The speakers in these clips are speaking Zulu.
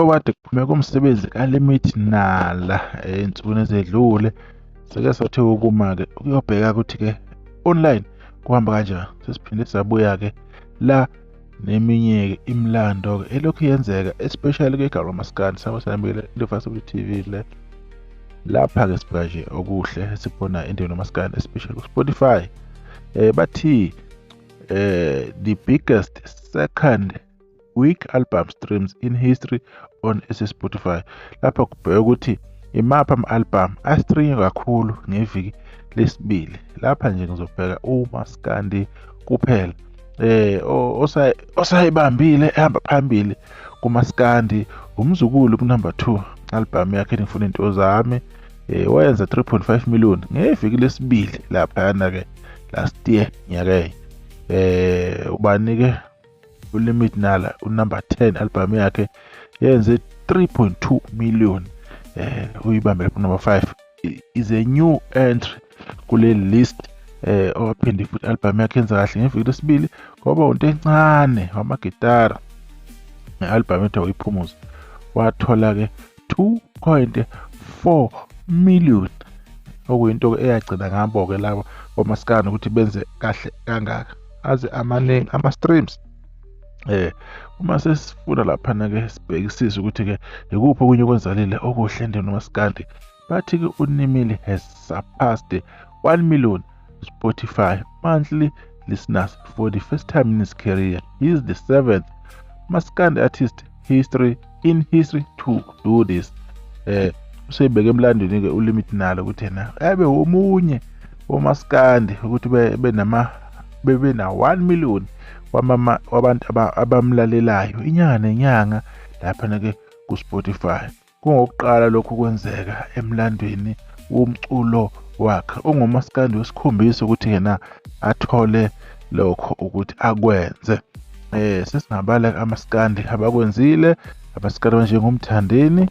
okade kuphume kumsebenzi kaLimit Nala ey'nsukwini ezedlule sake sathi ukuma-ke ukuyobheka ukuthi-ke online kuhamba kanjani. Sesiphinde sabuya-ke la neminye-ke imilando-ke elokhu yenzeka especially kwegama maskandi sabo sanambile Indofastable TV le. Lapha-ke sibheka nje okuhle esibona into nomaskandi especially ku-Spotify. Bathi the biggest second week album streams in history on Spotify. Lapha kubheka ukuthi imaphi ama-album astream kakhulu ngeviki lesibili. Lapha nje ngizobheka umaskandi kuphela. Osayibambile ehamba phambili kumaskandi umzukulu ku-number 2 album yakhe ngifuna into zami. Wayenza 3.5 million ngeviki lesibili laphana-ke last year nyakeni. Ubani-ke uLimit Nala unumber 10 album yakhe yenze 3.2 million. Uyibambele ku-number 5 is a new entry kule list. Owaphinde futhi album yakhe yenza kahle ngeviki lesibili ngoba into encane wamagitara album ethu uyiphumuza wathola-ke 2.4 million okuyinto eyagcina ngabo-ke labo bomaskandi ukuthi benze kahle kangaka aze amaningi ama-streams. Uma sesifuna laphana-ke sibhekisise ukuthi-ke ikuphi okunye okwenzalile okuhle endeni nomaskandi. Bathi-ke uNimile has surpassed 1 million Spotify monthly listeners for the first time in his career. He is the 7th maskandi artist in history to do this. Usebeke emlandweni-ke uLimit Nala ukuthi yena abe omunye womaskandi ukuthi bebe na 1 million wabantu abamlalelayo inyanga nenyanga laphana-ke ku-Spotify. Kungokuqala lokhu kwenzeka emlandweni womculo wakhe. Ungumaskandi wesikhombisa ukuthi yena athole lokho ukuthi akwenze. Sesingabala amaskandi abakwenzile, amaskandi abanjengomthandeni,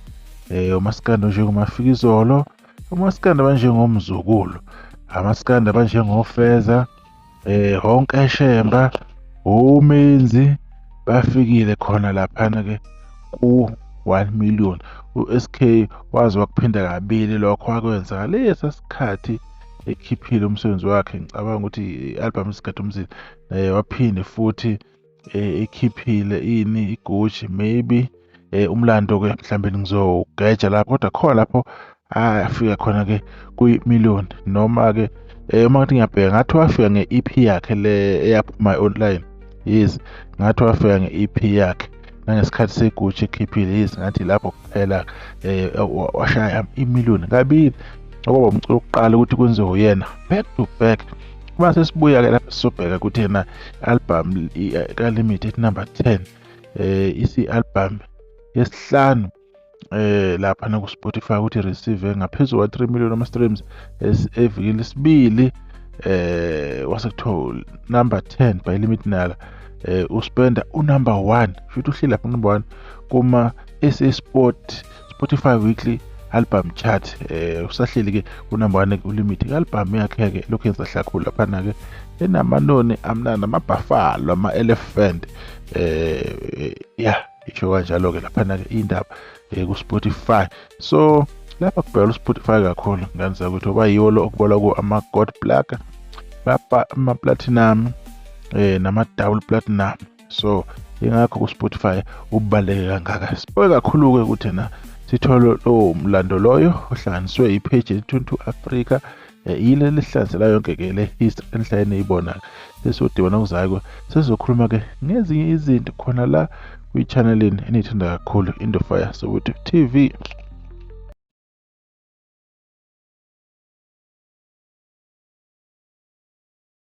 umaskandi onjengoMafikizolo, umaskandi abanjengomzukulu, amaskandi abanjengofeza, Honke Eshemba, uMenzi bafikile khona laphana-ke ku-1 million. U-SK wazi wakuphinda kabili lokho wakwenza lesa sikhathi ekhiphile umsebenzi wakhe. Ngicabanga ukuthi i-album isikhathi umzila waphinde futhi ekhiphile iGucci maybe umlando-ke mhlambe ngizogeja lapho kodwa khona lapho afika khona-ke kwi-million noma-ke uma ngathi ngiyabheka ngathi wafika nge-EP yakhe le eyaphuma online. Yes, ngathi wafika nge-EP yakhe nangesikhathi seGucci ekhiphile. Yes, ngathi lapho kuphela washaya i-million kabili ngoba umculo oqala ukuthi kwenziwe uyena back to back. Uma sesibuya-ke lapho sisobheka ukuthi yena album kaLimit ethi number 10 isi-album yesihlanu lapha ku-Spotify ukuthi receive ngaphezulu kwa 3 million ama-streams eviki lesibili. Wasekuthiwa number 10 by Limit Nala. Uspenda number 1 futhi uhleli lapha number 1 kuma SA Spotify weekly album chart. Usahleli-ke ku-number 1 uLimit. I-album yakhe-ke lokhu yenza hlakhulu laphana-ke enamanoni amnandi ama-buffalo ama-elephant. Isho kanjalo-ke laphana-ke indaba ku-Spotify. So lapha kubhekela uSpotify kakhulu ngenza ukuthi oba yiwo lo okubalwa ku ama-gold plug, ama-platinum nama-double platinum. So ingakho ku-Spotify ubaluleke kangaka. Sibuke kakhulu-ke ukuthi na sithole lo mlando loyo ohlanganiswe ipage ye-22 Africa. Yile lihlanzela yonke-ke le history enihlayeni eyibona. Sesodibana okuzayo sezokhuluma-ke ngezinye izinto khona la kwi-channelini eniyithanda kakhulu Indofire Soweto TV.